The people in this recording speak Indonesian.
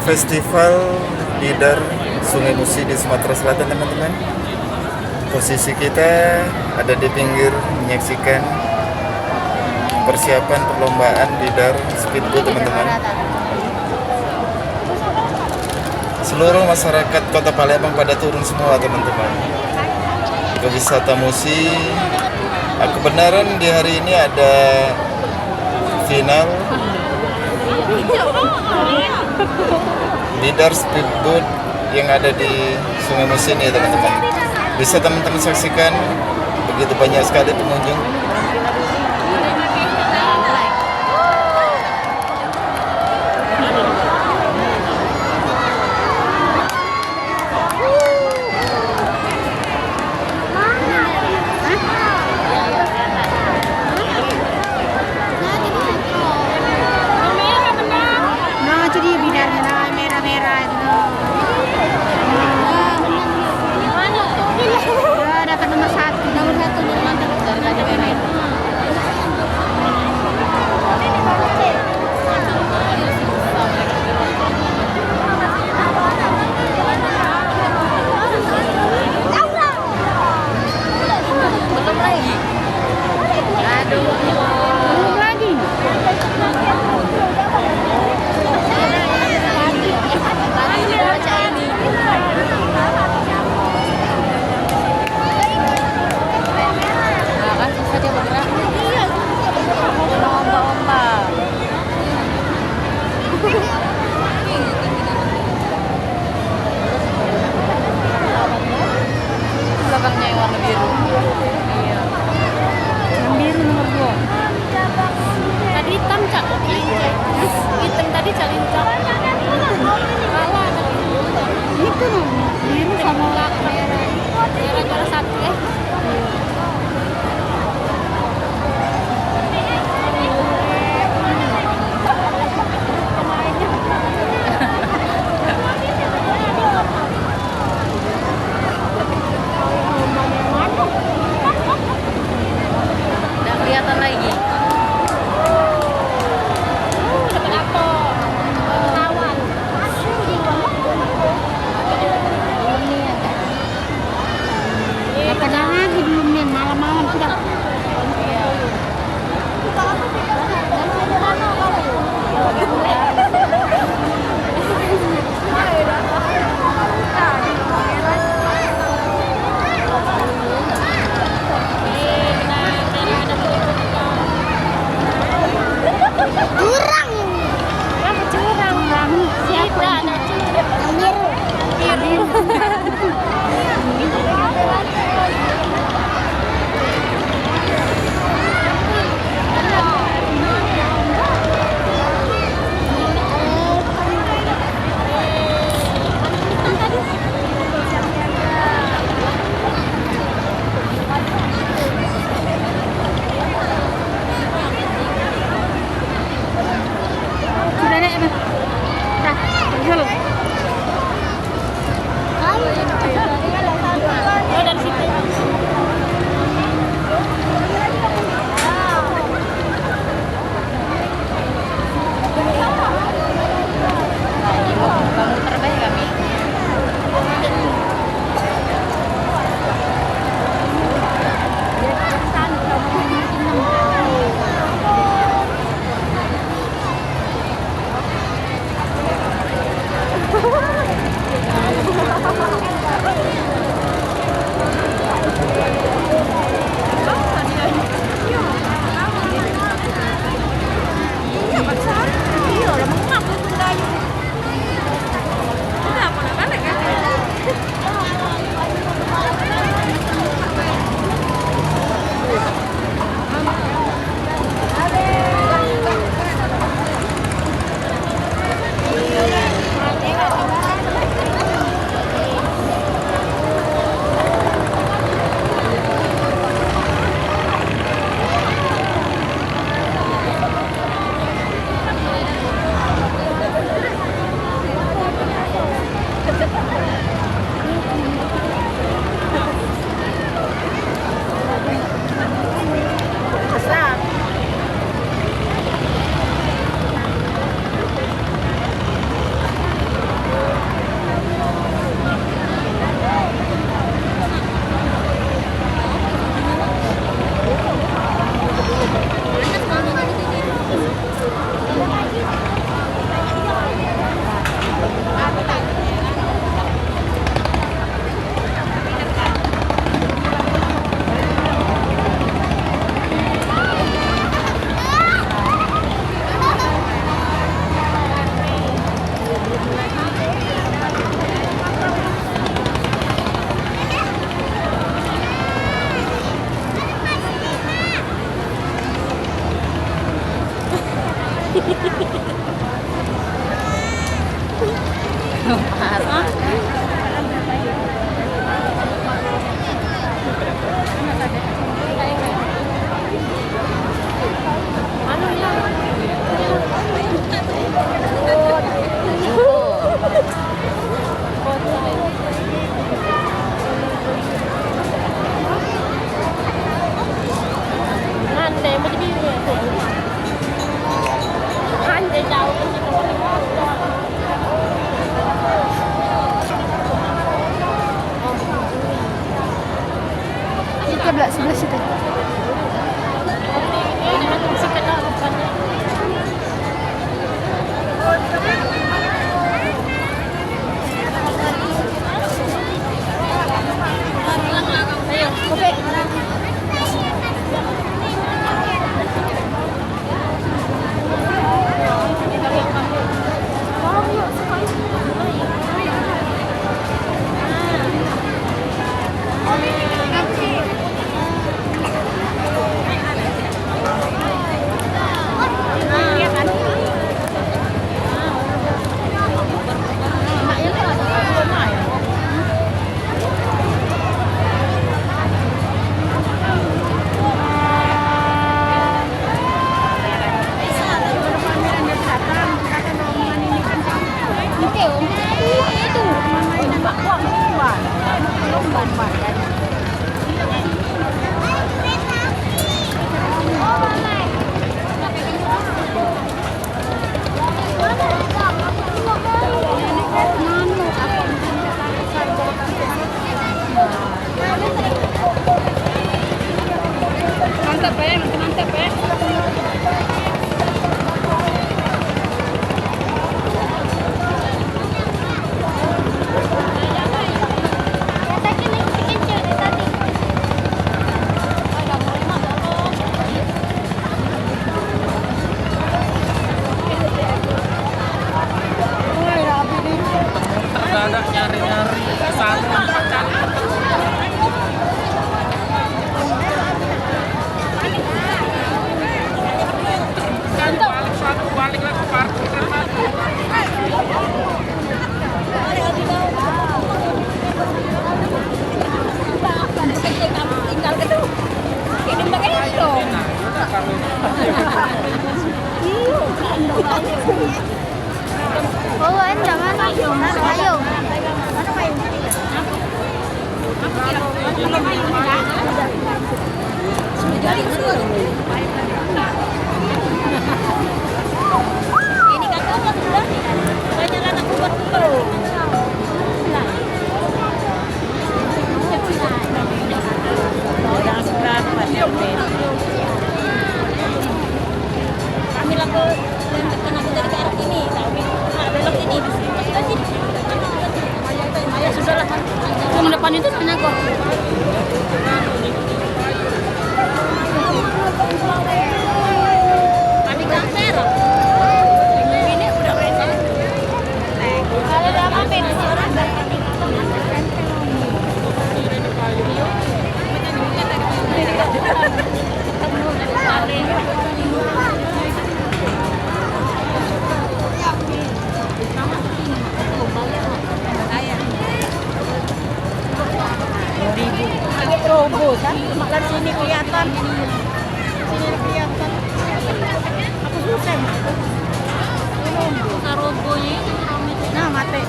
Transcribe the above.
Festival Bidar Sungai Musi di Sumatera Selatan, teman-teman. Posisi kita ada di pinggir menyaksikan persiapan perlombaan Bidar Speedboat, teman-teman. Seluruh masyarakat Kota Palembang pada turun semua, teman-teman, ke wisata Musi. Kebenaran di hari ini ada final Bidar Speedboat yang ada di Sungai Musi ini, teman-teman. Bisa teman-teman saksikan, begitu banyak sekali pengunjung. Belakangnya yang warna biru. Iya. Yang biru nomor 2. Tadi hitam cak. Hitam tadi cak hitam. Kalah. Itu dong. Biru sama merah. Merah juara 1 ya. Kelihatan lagi. Dapat apa? Kawan. Dapat lagi belum nih, malam-malam sudah. Sudah deh, dah, jual. Parah. Anu hilang. Andai mau biru ya. Andai jauh kan kita boleh motor. Sebelah situ. Ini dengan musik ada rupanya. Ayo, kopi. Mantap ya, mantap ya. Terdadak nyari-nyari kesana pacar. Balik lagi parkir Tinggal gitu. Ini pakai itu. Oh, jangan payung. Payung. Mana payung? Ini kan kau sudah banyak anak kumpul-kumpul. Yang seberapa pasti kami laku lempatkan aku dari ke arah ini, tapi belok ini di sini. Ya sudahlah. Yang depan itu sana kok. Kami kanker. Ini udah beres. Kalau ada apa ini orang terobos kan, makan sini kelihatan, sini kelihatan. Aku susah. Terobos. Nah mati.